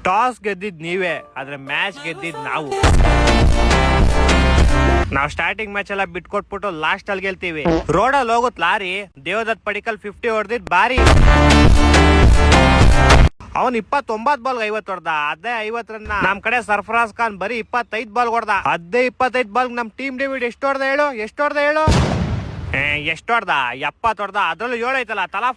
Toss ಗೆದ್ದಿದ್ ನೀವೇ, ಆದ್ರೆ match ಗೆದ್ದಿದ್ ನಾವು. ನಾವ್ ಸ್ಟಾರ್ಟಿಂಗ್ ಮ್ಯಾಚ್ ಎಲ್ಲ ಬಿಟ್ಕೊಟ್ಬಿಟ್ಟು ಲಾಸ್ಟ್ ಅಲ್ಲಿ ಗೆಲ್ತೀವಿ. ರೋಡಲ್ಲಿ ಹೋಗುತ್ ಲಾರಿ, ದೇವದತ್ ಪಡಿಕಲ್ 50 ಹೊಡೆದಿದ್ ಬಾರಿ. ಅವನ್ 29 ಬಾಲ್ 50 ಹೊಡೆದ. ಅದೇ 50 ರನ್. ನಮ್ ಕಡೆ ಸರ್ಫರಾಜ್ ಖಾನ್ ಬರೀ 25 ಬಾಲ್ ಹೊಡೆದ. ಅದೇ 25 ಬಾಲ್ ನಮ್ ಟೀಮ್ ಡೇವಿಡ್ ಎಷ್ಟು ಹೊಡೆದ ಹೇಳು? ಎಷ್ಟು ಹೊಡೆದ 70 ಹೊಡೆದ. ಅದ್ರಲ್ಲೂ 7 ಐತಲ್ಲ. ತಲಾ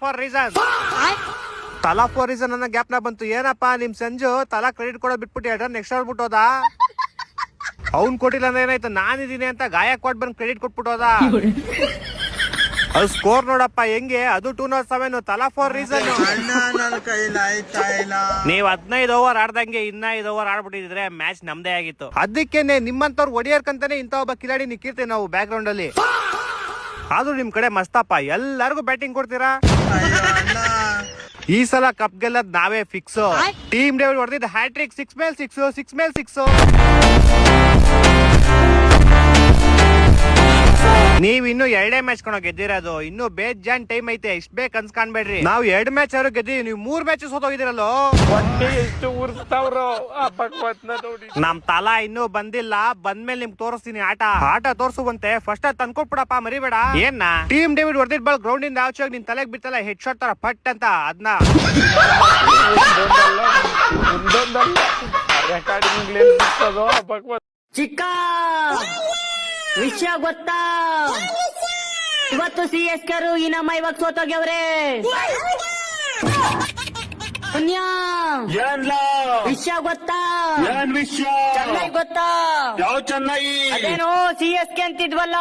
ಫಾರ್ ರೀಸನ್ ಅನ್ನೋ ಗ್ಯಾಪ್ ನ ಬಂತು. ಏನಪ್ಪಾ ನಿಮ್ ಸಂಜು ತಲಾ ಕ್ರೆಡಿಟ್ ಕೊಡೋದ್ ಬಿಟ್ಬಿಟ್ಟು 2 ರನ್ ಎಕ್ಸ್ಟ್ರಾ ಹೊಡ್ಬಿಟ್ಟೋದ. ಅವ್ನ್ ಕೊಟ್ಟಿಲ್ಲ ಅಂದ್ರೆ ಏನಾಯ್ತು, ನಾನಿದ್ದೀನಿ ಅಂತ ಗಾಯಕ್ವಾಡ್ ಬಂದ್ ಕ್ರೆಡಿಟ್ ಕೊಟ್ಬಿಟ್ಟೋದ. ಅದು ಸ್ಕೋರ್ ನೋಡಪ್ಪ ಹೆಂಗೆ, ಅದು 207. ತಲಾ ಫಾರ್ ರೀಸನ್. ನೀವ್ 15 ಓವರ್ ಆಡ್ದಂಗೆ ಇನ್ನ 5 ಓವರ್ ಆಡ್ಬಿಟ್ಟಿದ್ರೆ ಮ್ಯಾಚ್ ನಮ್ದೇ ಆಗಿತ್ತು. ಅದಕ್ಕೇನೆ ನಿಮ್ಮಂತವ್ರು ಒಡಿಯರ್ಕಂತಾನೆ ಇಂತ ಒಬ್ಬ ಕಿಲಾಡಿ ನಿಕ್ಕಿರ್ತೀವಿ ನಾವು ಬ್ಯಾಕ್ ಗ್ರೌಂಡ್ ಅಲ್ಲಿ. ಆದ್ರೂ ನಿಮ್ ಕಡೆ ಮಸ್ತಪ್ಪ, ಎಲ್ಲರಿಗೂ ಬ್ಯಾಟಿಂಗ್ ಕೊಡ್ತೀರಾ. ಈ ಸಲ ಕಪ್ ಗೆಲ್ಲದ್ ನಾವೇ ಫಿಕ್ಸ್. ಟೀಮ್ ಡೇವಿಡ್ ಹೊಡೆದಿದ್ದ ಹ್ಯಾಟ್ರಿಕ್ 6 ಮೇಲೆ 6. ನೀವ್ ಇನ್ನು 2 ಮ್ಯಾಚ್ ಕಣೋ ಗೆದ್ದಿರೋದು. ಇನ್ನು ಬೇಜಾನ್ ಟೈಮ್ ಐತೆ. ಇಷ್ಟ ಬೇಕ್ ಅನ್ಸ್ಕಾಣ್ಬೇಡ್ರಿ. ನಾವು 2 ಮ್ಯಾಚ್ ಆದ್ರೂ ಗೆದ್ದೀವಿ, ನೀವು 3 ಮ್ಯಾಚ್ ಸೋತೋಗಿದಿರಲ್ಲೋ. ನಮ್ ತಲಾ ಇನ್ನೂ ಬಂದಿಲ್ಲ. ಬಂದ್ಮೇಲೆ ನಿಮ್ಗೆ ತೋರಿಸ್ತೀನಿ ಆಟ ತೋರ್ಸುವಂತೆ. ಫಸ್ಟ್ ಅದ್ ತಂದ್ಕೊಟ್ಬಿಡಪ್ಪ, ಮರಿಬೇಡ. ಏನ ಟೀಮ್ ಡೇವಿಡ್ ಹೊಡೆದಿದ್ ಬಾಲ್ ಗ್ರೌಂಡ್ ಇಂದ ಆಚೆ ಹೋಗಿ ನಿನ್ ತಲೆಗ್ ಬಿತ್ತಲ್ಲ, ಹೆಡ್ ಶಾಟ್ ತರ ಪಟ್ ಅಂತ. ಅದನ್ನ ಚಿಕ್ಕ ವಿಷಯ ಗೊತ್ತಾ? ಇವತ್ತು CSK ಈ ನಮ್ಮ ಇವಾಗ ಸೋತೋಗ್ಯವ್ರೆ. ವಿಷಯ ಗೊತ್ತಾ? ಚೆನ್ನೈ ಗೊತ್ತಾ? ಯಾವ ಚೆನ್ನೈ? ಅದೇನೋ CSK ಅಂತಿದ್ವಲ್ಲ,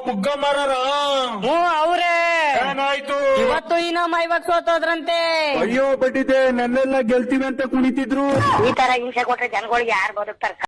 ಪುಗ್ಗ ಮಾರಾರ. ಅವ್ರೇ. ಏನಾಯ್ತು? ಇವತ್ತು ಈ ನಮ್ಮ ಇವಾಗ ಸೋತೋದ್ರಂತೆ. ಅಯ್ಯೋ ಬಡ್ಡಿದೆ, ನನ್ನೆಲ್ಲ ಗೆಲ್ತೀವಿ ಅಂತ ಕುಣಿತಿದ್ರು. ಈ ತರ ಹಿಂಸೆ ಕೊಟ್ರೆ ಜನಗಳಿಗೆ ಯಾರು ಬದುಕ್ತಾರ?